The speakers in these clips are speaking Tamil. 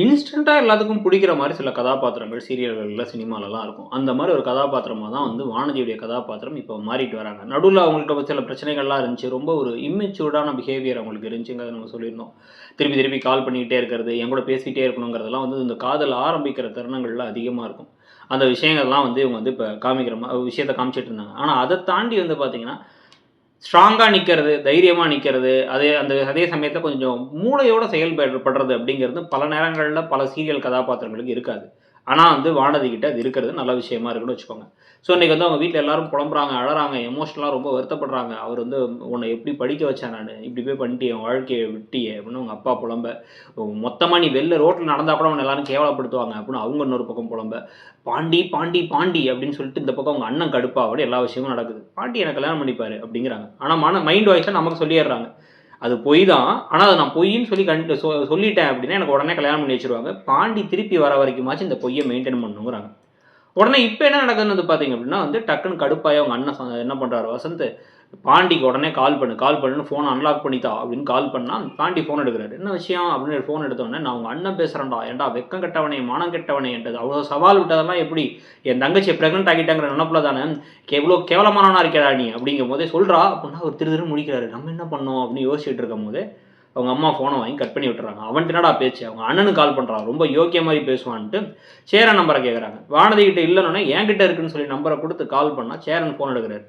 இன்ஸ்டன்ட்டா எல்லாத்துக்கும் பிடிக்கிற மாரி சில கதாபாத்திரங்கள் சீரியல்கள்ல, சினிமாலலாம் இருக்கும். அந்த மாரி ஒரு கதாபாத்திரமா தான் வந்து வானதியுடைய கதாபாத்திரம் இப்போ மாறிட்டு வராங்க. நடுவுல அவங்கள்ட்ட சில பிரச்சனைகள்லாம் இருந்துச்சு. ரொம்ப ஒரு இம்மெச்சூர்டான பிஹேவியர் அவங்களுக்கு இருந்துச்சுங்கிறத நம்ம சொல்லியிருந்தோம். திருப்பி திருப்பி கால் பண்ணிக்கிட்டே இருக்கிறது, என் கூட பேசிட்டே இருக்கணுங்கிறதெல்லாம் வந்து இந்த காதல் ஆரம்பிக்கிற தருணங்கள்ல அதிகமா இருக்கும். அந்த விஷயங்கள்லாம் வந்து இவங்க வந்து இப்ப காமிக்கிற விஷயத்த காமிச்சிட்டு இருந்தாங்க. ஆனா அத தாண்டி வந்து பார்த்தீங்கன்னா, ஸ்ட்ராங்கா நிக்கிறது, தைரியமா நிக்கிறது, அதே சமயத்துல கொஞ்சம் மூளையோட செயல்படுறது அப்படிங்கிறது பல நேரங்கள்ல பல சீரியல் கதாபாத்திரங்களுக்கு இருக்காது. ஆனா வந்து வானதி கிட்ட அது இருக்கிறது நல்ல விஷயமா இருக்குன்னு வச்சுக்கோங்க. ஸோ இன்னைக்கு வந்து அவங்க வீட்ல எல்லாரும் புலம்புறாங்க, அழறாங்க, எமோஷனலா ரொம்ப வருத்தப்படுறாங்க. அவர் வந்து உன்ன எப்படி படிக்க வச்சேன் நானு, இப்படி போய் பண்ணிட்டியே, உன் வாழ்க்கைய விட்டியே அப்படின்னு அவங்க அப்பா புலம்ப, மொத்தமா நீ வெளில ரோட்ல நடந்தா கூட உன்ன எல்லாரும் கேவலப்படுத்துவாங்க அப்படின்னு அவங்க இன்னொரு பக்கம் புலம்ப, பாண்டி, பாண்டி, பாண்டி அப்படின்னு சொல்லிட்டு இந்த பக்கம் அவங்க அண்ணன் கடுப்பாவோட எல்லா விஷயமும் நடக்குது. பாண்டி எனக்கு கல்யாணம் பண்ணிப்பாரு அப்படிங்கிறாங்க. ஆனா மைண்ட் வாய்ஸ்ல நமக்கு சொல்லிடுறாங்க. அது பொய் தான். ஆனா அத நான் பொய்ன்னு சொல்லி சொல்லிட்டேன் அப்படின்னா, எனக்கு உடனே கல்யாணம் பண்ணி வச்சுருவாங்க. பாண்டி திருப்பி வர வரைக்குமாச்சும் இந்த பொய்ய மெயின்டெயின் பண்ணணுங்கிறாங்க. உடனே இப்ப என்ன நடக்குதுன்னு வந்து பார்த்தீங்க அப்படின்னா வந்து டக்குன்னு கடுப்பாயி அவங்க அண்ணன் என்ன பண்றாரு வசந்த், பாண்டிக்கு உடனே கால் பண்ணுன்னு ஃபோன அன்லாக் பண்ணி தா அப்படின்னு கால் பண்ணா, பாண்டி ஃபோன் எடுக்குறாரு. என்ன விஷயம் அப்படின்னு ஃபோன் எடுத்த உடனே, நான் உங்க அண்ணன் பேசுறேன்டா. ஏன்டா வெக்கம் கெட்டவனே, மானம் கெட்டவனே என்றது. அவ்வளோ சவால் விட்டதெல்லாம் எப்படி? என் தங்கச்சிய பிரெக்னன்ட் ஆக்கிட்டேங்கிற நெனப்புல தானே? எவ்வளோ கேவலமானவனா இருக்கியேடா நீ அப்படிங்கும்போதே, சொல்றா அப்படின்னா அவர் திரு திருன்னு முழிக்கிறாரு. நம்ம என்ன பண்ணோம் அப்படின்னு யோசிச்சுட்டு இருக்கும்போது, அவங்க அம்மா ஃபோனை வாங்கி கட் பண்ணி விட்டுறாங்க. அவன்ட்ட என்னடா பேச்சு? அவங்க அண்ணனுக்கு கால் பண்றான். ரொம்ப யோக்கிய மாரி பேசுவான்ட்டு சேரன் நம்பரை கேட்குறாங்க. வானதி கிட்ட இல்லைன்னொன்னே என்கிட்ட இருக்குன்னு சொல்லி நம்பரை கொடுத்து கால் பண்ணா சேரன் ஃபோன் எடுக்கிறாரு.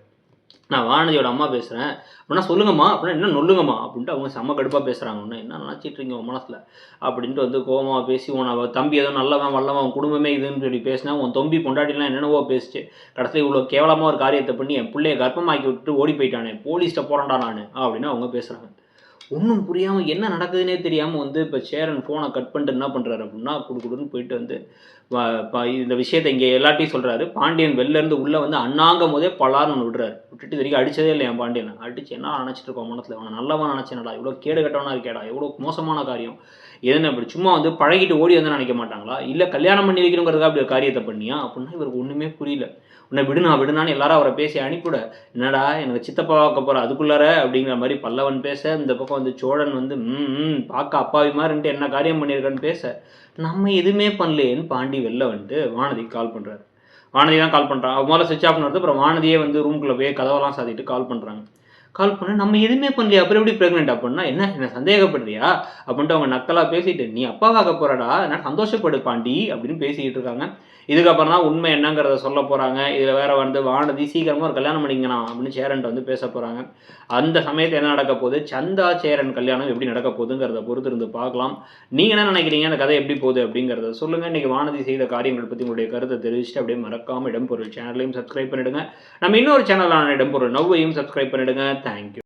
நான் வானதியோட அம்மா பேசுகிறேன் அப்படின்னா, சொல்லுங்கம்மா அப்படின்னா, என்ன நொல்லுங்கம்மா அப்படின்ட்டு அவங்க செம்ம கடுப்பாக பேசுகிறாங்க. ஒன்று என்ன நினச்சிட்டு இருக்கீங்க உன் மனசில் அப்படின்ட்டு வந்து கோவமாக பேசி தம்பி ஏதோ நல்லவன் வல்லவன் உன் குடும்பமே இதுன்னு சொல்லி பேசினா, உன் தம்பி பொண்டாட்டிலாம் என்னென்னவோ பேசிச்சு. கடைசியில் இவ்வளோ கேவலமாக ஒரு காரியத்தை பண்ணி என் பிள்ளைய கர்ப்பமாக்கி விட்டு ஓடி போயிட்டானே, போலீஸ்ட்ட போகிறேன்டா நான் அப்படின்னு அவங்க பேசுகிறாங்க. ஒன்றும் புரியாமல் என்ன நடக்குதுன்னே தெரியாமல் வந்து இப்போ சேரன் ஃபோனை கட் பண்ணிட்டு என்ன பண்ணுறாரு அப்படின்னா, குடுன்னு போயிட்டு வந்து இந்த விஷயத்தை இங்கே எல்லாத்தையும் சொல்கிறாரு. பாண்டியன் வெளிலேருந்து உள்ளே வந்து அண்ணாங்கும் போதே பலார்னு ஒன்று விடுறாரு. விட்டுட்டு இது வரைக்கும் அடித்ததே இல்லை என் பாண்டியனை. அடித்து என்ன நினச்சிட்டு இருக்கோம் மனசில், அவனை நல்லவன் நினச்சேனடா, இவ்வளோ கேடு கட்டவனா இருக்கேடா, எவ்வளோ மோசமான காரியம். எதுன்னு அப்படி சும்மா வந்து பழகிட்டு ஓடி வந்து நினைக்க மாட்டாங்களா, இல்லை கல்யாணம் பண்ணி வைக்கணுங்கிறதுக்காக அப்படி ஒரு காரியத்தை பண்ணியா அப்படின்னா இவருக்கு ஒன்றுமே புரியல. உன்னை விடுனான்னு எல்லாரும் அவரை பேசி அனுப்பிவிட, என்னடா எனக்கு சித்தப்பா பார்க்க போகிற அதுக்குள்ளார அப்படிங்கிற மாதிரி பல்லவன் பேச, இந்த பக்கம் வந்து சோழன் வந்து பார்க்க அப்பாவி மாதிரின்ட்டு என்ன காரியம் பண்ணியிருக்கான்னு பேச, நம்ம எதுவுமே பண்ணலையேன்னு பாண்டி வெளில வந்துட்டு வானதிக்கு கால் பண்ணுறாரு. வானதி தான் கால் பண்ணுறான். முதல்ல சுவிட்ச் ஆஃப் வருது. அப்புறம் வானதியே வந்து ரூம்குள்ளே போய் கதவெல்லாம் சாத்திட்டு கால் பண்ணுறாங்க. கால் பண்ண நம்ம எதுவுமே பண்ணலையா, அப்புறம் எப்படி ப்ரெக்னென்ட் அப்படின்னா, என்ன சந்தேகப்படுறியா அப்படின்ட்டு அவங்க நக்கலாக பேசிட்டு, நீ அப்பாவாக போகிறடா என்ன சந்தோஷப்படு பாண்டி அப்படின்னு பேசிக்கிட்டு இருக்காங்க. இதுக்கப்புறம் தான் உண்மை என்னங்கிறத சொல்ல போகிறாங்க. இதில் வேற வந்து வானதி சீக்கிரமாக ஒரு கல்யாணம் பண்ணிக்கணும் அப்படின்னு சேரன்ட்ட வந்து பேச போகிறாங்க. அந்த சமயத்தில் என்ன நடக்க போகுது, சந்தா சேரன் கல்யாணம் எப்படி நடக்க போகுதுங்கிறத பொறுத்து இருந்து பார்க்கலாம். நீங்கள் என்ன நினைக்கிறீங்க, அந்த கதை எப்படி போகுது அப்படிங்கிறத சொல்லுங்கள். இன்றைக்கி வானதி செய்த காரியங்கள் பற்றி உங்களுடைய கருத்தை தெரிவிச்சுட்டு அப்படியே மறக்காமல் இடம்பொருள் சேனலையும் சப்ஸ்கிரைப் பண்ணிவிடுங்க. நம்ம இன்னொரு சேனலான இடம்பொருள் நவ்வையும் சப்ஸ்கிரைப் பண்ணிவிடுங்க. தேங்க்யூ.